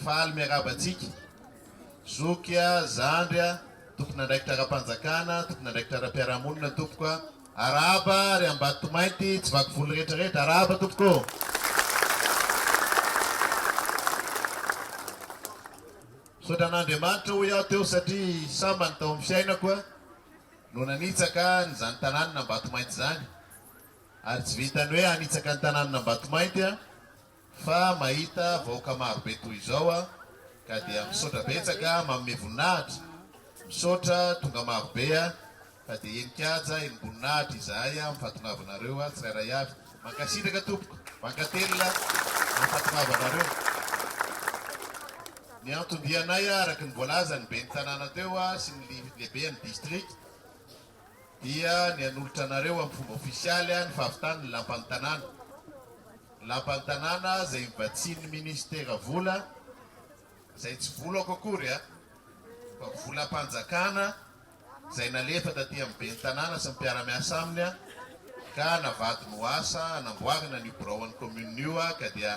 faly miarabantsika zokia zandrya tompona ndraiky tara-panjakana tompona ndraiky tara-piarahamonina tompoko araba ry Ambatomainty tsy vaky volo rehetrarehetra araba tompoko sotran'Andriamanitra ho iaho teo satria samba ny tao amin'ny fiainako no nanitsaka nyzany tanàna Ambatomainty zany ary tsy vitany hoe anitsaka ny tanàna Ambatomainty fa mahita vahoaka marobe toy izao ka dia misaotra betsaka manome voninahitra misaotra tonga marobe ka dia enikaja eniboninahitra izahay mifatongavanareo tsirairay avy mankasitraka tompoko mankatelina mifatongavanareo ny antondianay araka ny voalaza ny be ny tanàna teo sy ny lehibe ny district dia ny anolotra anareo amin'ny fomba ofisialy ny fahavitany ny lampan'ny tanàna lampan'ny tanàna izay mivatsiny ministera vola izay tsy volako akory fa volam-panjakana izay nalefa taty amin'ny be ny tanàna sy ny mpiara-miasa aminy ka navady no asa namboarina ny biraon'ny commune io ka dia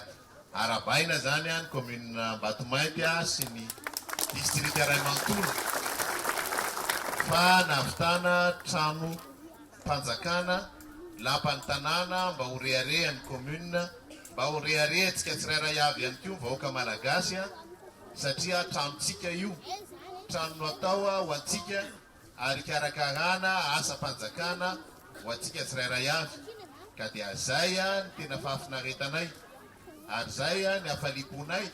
arabaina zany ny commune Ambatomainty sy ny district Ray Manontolo fa navitana trano mpanjakana lampan'ny tanàna mba ho reharehan'ny commune mba ho reharehantsika tsirairay avy ihany koa vahoaka malagasy satria tranontsika io trano natao ho antsika ary karakarana asa mpanjakana ho antsika tsirairay avy ka dia zay ny tena fahafinaretanay ary zay ny hafaliponay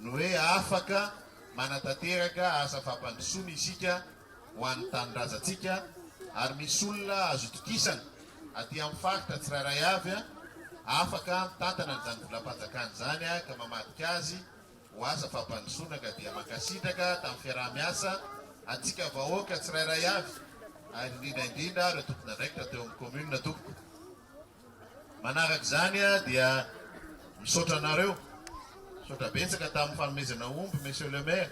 no hoe afaka manatanteraka asa fampandrosoana isika ho an'ny tanindrazantsika ary misy olona azo itokisana aty amin'ny faritra tsirairay avy afaka mitantana n'izany volam-panjakana zany ka mamadika azy ho asa fampandrosoana ka dia mankasitraka tamin'ny fiaraha-miasa atsika vahoaka tsirairay avy ary indrindra ireo tompona ndraikitra teo amin'ny commune tompoko manaraka zany dia misaotra anareo misaotra betsaka tamin'ny fanomezana omby monsieur le maire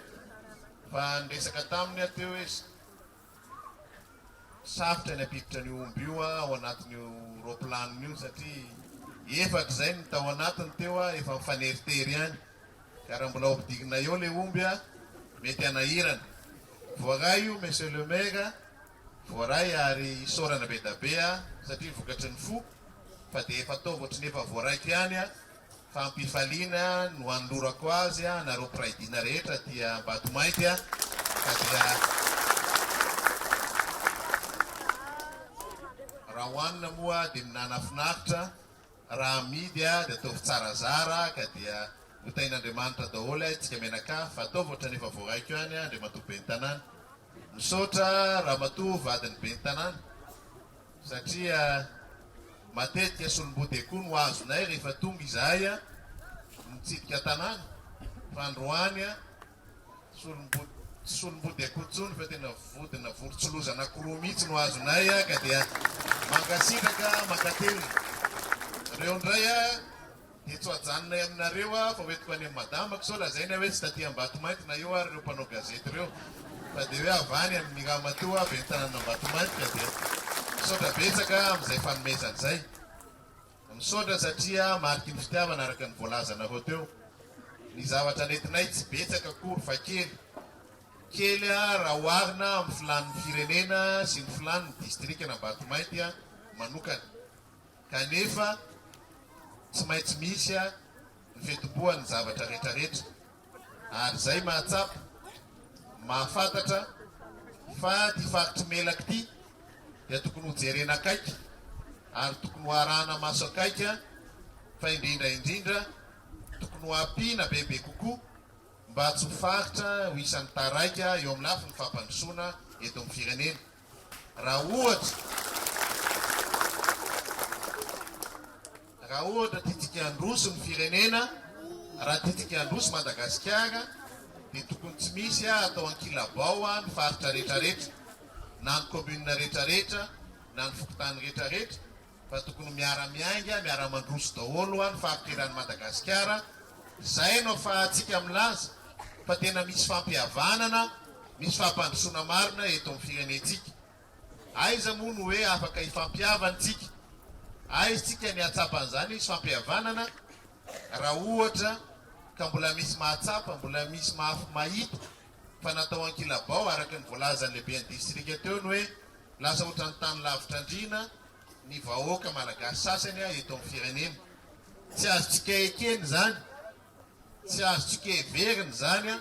fa niresaka taminy teo hoe safotra ny ampiditra ny omby io ao anatin'io roplaniny io satria efaka zay ny tao anatiny teo efa mifaneritery ihany ka raha mbola ampidigina eo le omby mety anahirana voaray io monsieur le maire voaray ary isorana be da be satria vokatry ny fo fa dia efa atao ohatry ny efa voaraiky ihany fa ampifaliana no andorako azy nareo piraidiana rehetra ty Ambatomainty ka dia raha hoanina moa dia minana finaritra raha amidy dia ataovy tsarazara ka dia hotain'Andriamanitra daholo tsika menaka fa ataovy ohatry ny efa voaraiko ihany Andriamatoa be ny tanàna misaotra raha matoa vadiny be ny tanàna satria matetika solom-body koa no azonay rehefa tonga izahay mitsidika tanàna fa androany solom-body akotsony fa tena vodina vorotsolozana anankiroa mihitsy no azonay ka dia mankasitraka mankatelina reo ndray dia tsy hajanonay aminareo fa hoentiko any amin'ny madamako sao lazaina hoe tsy taty Ambatomainty na eo ary reo mpanao gazety reo fa dia hoe avany amin'ny ramatoa be ny tanàna Ambatomainty ka dia misaotra betsaka amin'izay fanomezan'izay misaotra satria mariky ny fitiavana araka ny voalazanareo teo ny zavatra nentinay tsy betsaka akory fa kely raha oharina amin'ny filanin'ny firenena sy ny filanin'ny district ny Ambatomainty manokana kanefa tsy maintsy misy ny fetobohan'ny zavatra rehetrarehetra ary zay mahatsapa mahafantatra fa ty faritry melaka ty dia tokony ho jerena akaiky ary tokony ho arahana maso akaiky fa indrindra tokony ho ampiana bebe kokoa mba tsy ho faritra ho isan'ny taraika eo amin'ny lafiny fampandrosoana eto amin'ny firenena raha ohatra tiatsika androso ny firenena raha tiatsika androso Madagasikara dia tokony tsy misy atao ankilabao ny faritra rehetrarehetra na ny commune rehetrarehetra na ny fokotany rehetrarehetra fa tokony miara-miainga miara-mandroso daholo ny fampiteran'ny Madagasikara zay no ahafahantsika milaza fa tena misy fampihavanana misy fampandrosoana marina eto amin'ny firenentsika aiza moa no hoe afaka ifampiavantsika aiza tsika ny atsapan'izany misy fampihavanana raha ohatra ka mbola misy mahatsapa, mbola misy mahita fa natao ankilabao araka ny voalazan'ny lehiben'ny distrika teo ny hoe lasa ohatrany tany lavitra andrina ny vahoaka malagasy sasany eto amin'ny firenena. Tsy azotsika ekeny zany, tsy azotsika everiny zany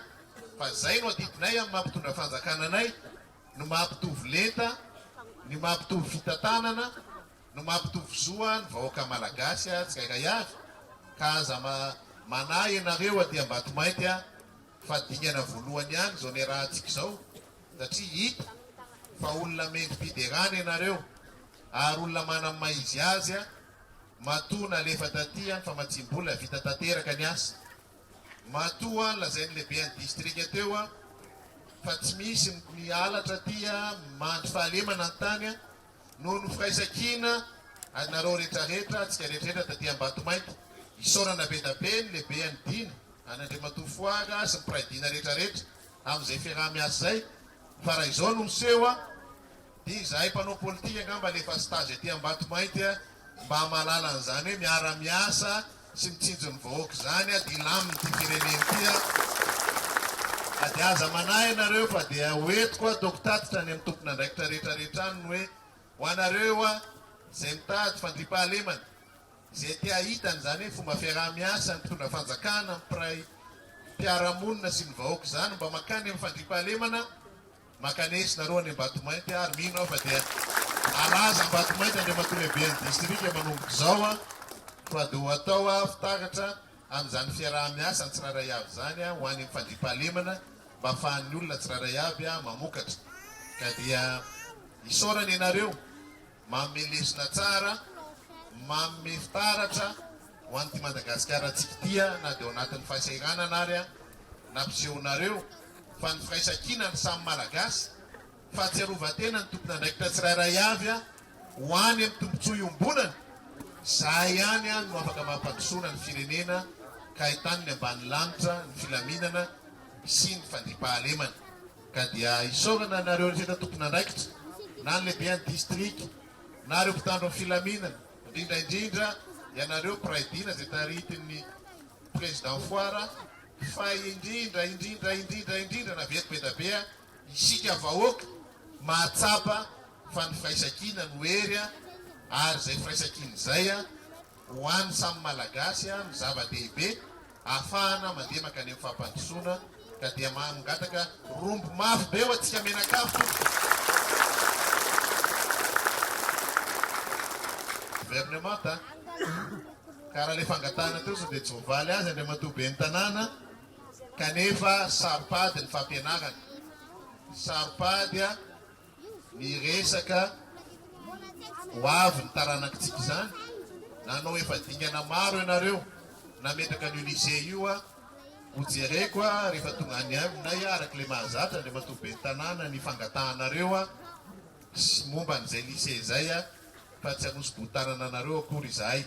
fa zay no adidinay amin'ny mampitondra fanjakananay no mampitovy lenta, ny mampitovy fitantanana, no mampitovy zoa ny vahoaka malagasy tsy gaga avy ka aza manahy ianareo aty Ambatomaity fa dingana voalohany ihany zao ny rahantsika zao satria hita fa olona mendrim-piderana ianareo ary olona manana maizy azy matoa nalefa taty fa matsimbola vita tanteraka ny asa matoa lazain'ny lehiben'ny distrika teo fa tsy misy ny alatra ty mandry fahalemana ny tany noho ny firaisakina anareo rehetrarehetra tsika rehetrarehetra taty Ambatomaity isaorana be da be ny lehiben'ny dina an'Andriamatoa Foara sy ny mpiray-dina rehetrarehetra amin'izay fiaraha-miasa zay fa raha izao no miseho dia izahay mpanao politika angamba lefa stage aty Ambatomaity mba mahalala an'izany hoe miara-miasa sy mitsinjo ny vahoaka zany dia ilaminy ty firenena ty dia aza manahy ianareo fa dia hoentiko ataoko tatitra ny amin'ny tompona andraikitra rehetrarehetra any hoe ho anareo zay mitady fandriam-pahalemana zay tia hitany zany hoe fomba fiaraha-miasa ny mpitondra fanjakana mpiray mpiara-monina sy ny vahoaka zany mba makany amin'ny fandriam-pahalemana makanesinareo any Ambatomaity ary mino fa dia alaza Ambatomaity Andriamatoa lehiben'ny distrika manomboka zao fa dia ho atao fitaratra amin'izany fiaraha-miasa ny tsiraray avy zany ho any amin'ny fandriam-pahalemana mba ahafahan'ny olona tsiraray avy mamokatra ka dia isaorana ianareo mamelesina tsara manome fitaratra ho an'ity Madagasikara tsika tia na dia ao anatin'ny fahasahiranana ary nampisehonareo fa ny firaisakina ny samy malagasy fa tsy arovatena ny tompona andraikitra tsirairay avy ho any amin'ny tombontsoa iombonana zay ihany no afaka mampandrosoana ny firenena ka ahitany ny ambany lanitra ny filaminana sy ny fandriam-pahalemana ka dia isaorana nareo rehetra tompona andraikitra na ny lehiben'ny distrika na reo mpitandro amin'ny filaminana indrindraindrindra ianareo mpiray-dina zay taritin'ny président Foara fa indrindra na veto be da be isika vahoaka mahatsapa fa ny firaisakina no hery ary zay firaisakina zay ho an'ny samy malagasy ny zava-dehibe ahafahana mandeha makany amin'ny fampandrosoana ka dia mangataka rombo mafy be ho atsika menakafo gouvernement ka raha le fangatana teo sao dia tsy voavaly azy Andriamatoa ben'ny tanàna kanefa saripady ny fampianarana saripady ny resaka ho avy ny taranakitsika zany nanao efa dingana maro ianareo nametraka ny lycée io ho jereko rehefa tonga any aminay araka le mahazatra Andriamatoa ben'ny tanàna ny fangatahanareo sy momba n'izay lycée zay fa tsy hanosy-botarana anareo akory izahay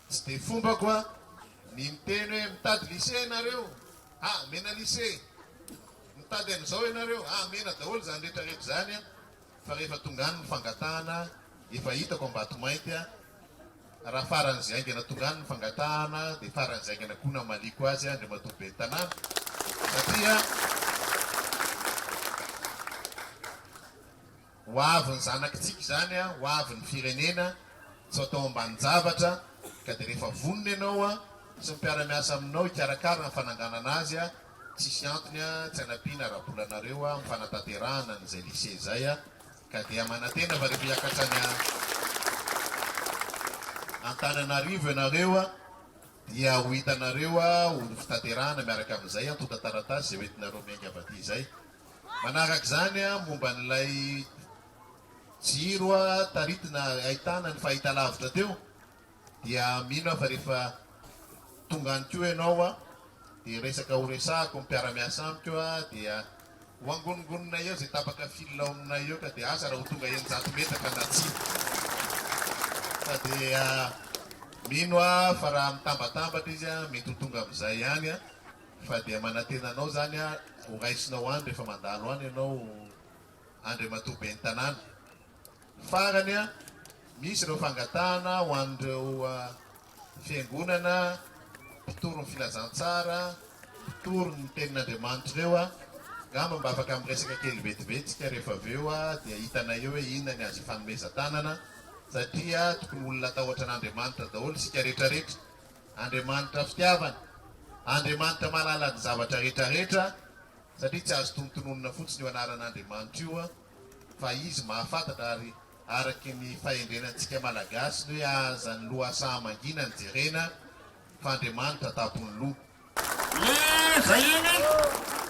tsy dia fombako ny miteny hoe mitady lycée ianareo mena lycée mitady an'izao ianareo mena daholo zany rehetrarehetra zany fa rehefa tonga any ny fangatahana efa hitako Ambatomaity raha faran'izay aingana tonga any ny fangatahana dia faran'izay aingana koa na maliko azy Andriamatoa ben'ny tanàna satria ho avy ny zanakitsika zany ho avy ny firenena tsy atao ambany zavatra ka dia rehefa vonona ianao sy mipiara-miasa aminao hikarakara ny fananganana azy tsisy antony tsy hanampiana rahabolanareo mifanatanterahana n'izay lycée zay ka dia manantena fa rehefa hiakatra ny Antananarivo ianareo dia ho hitanareo olo fitaterahana miaraka amin'izay tota taratasy zay hoentinareo miainga avy aty zay manaraka zany momba n'ilay jiro taritina ahitana ny fahitalavitra teo dia mino fa rehefa tonga any keo ianao dia resaka ho resahako mipiara-miasa amiko dia ho angonongononay eo zay tapaka filao aminay eo ka dia asa raha ho tonga eninjato metaka na tsy fa dia mino fa raha mitambatambatra izy mety ho tonga amin'izay ihany fa dia manantenanao zany ho raisinao any rehefa mandalo any ianao Andriamatoa ben'ny tanàna farany misy ireo fangatahana ho an'ireo fiangonana mpitoro ny filazantsara, mpitoro ny tenin'Andriamanitra ireo ngamba mba afaka miresaka kely vetivetsika rehefa avy eo dia hitanay eo hoe inona ny azo ifanomezan-tanana satria tokony olona atahotra an'Andriamanitra daholo isika rehetrarehetra. Andriamanitra fitiavana, Andriamanitra mahalala ny zavatra rehetrarehetra satria tsy azo tonontononina fotsiny io anaran'Andriamanitra io fa izy mahafantatra ary araky ny fahendrenantsika malagasy hoe aza ny loha sahamangina ny jerena fa Andriamanitra tapony loha. Vahiny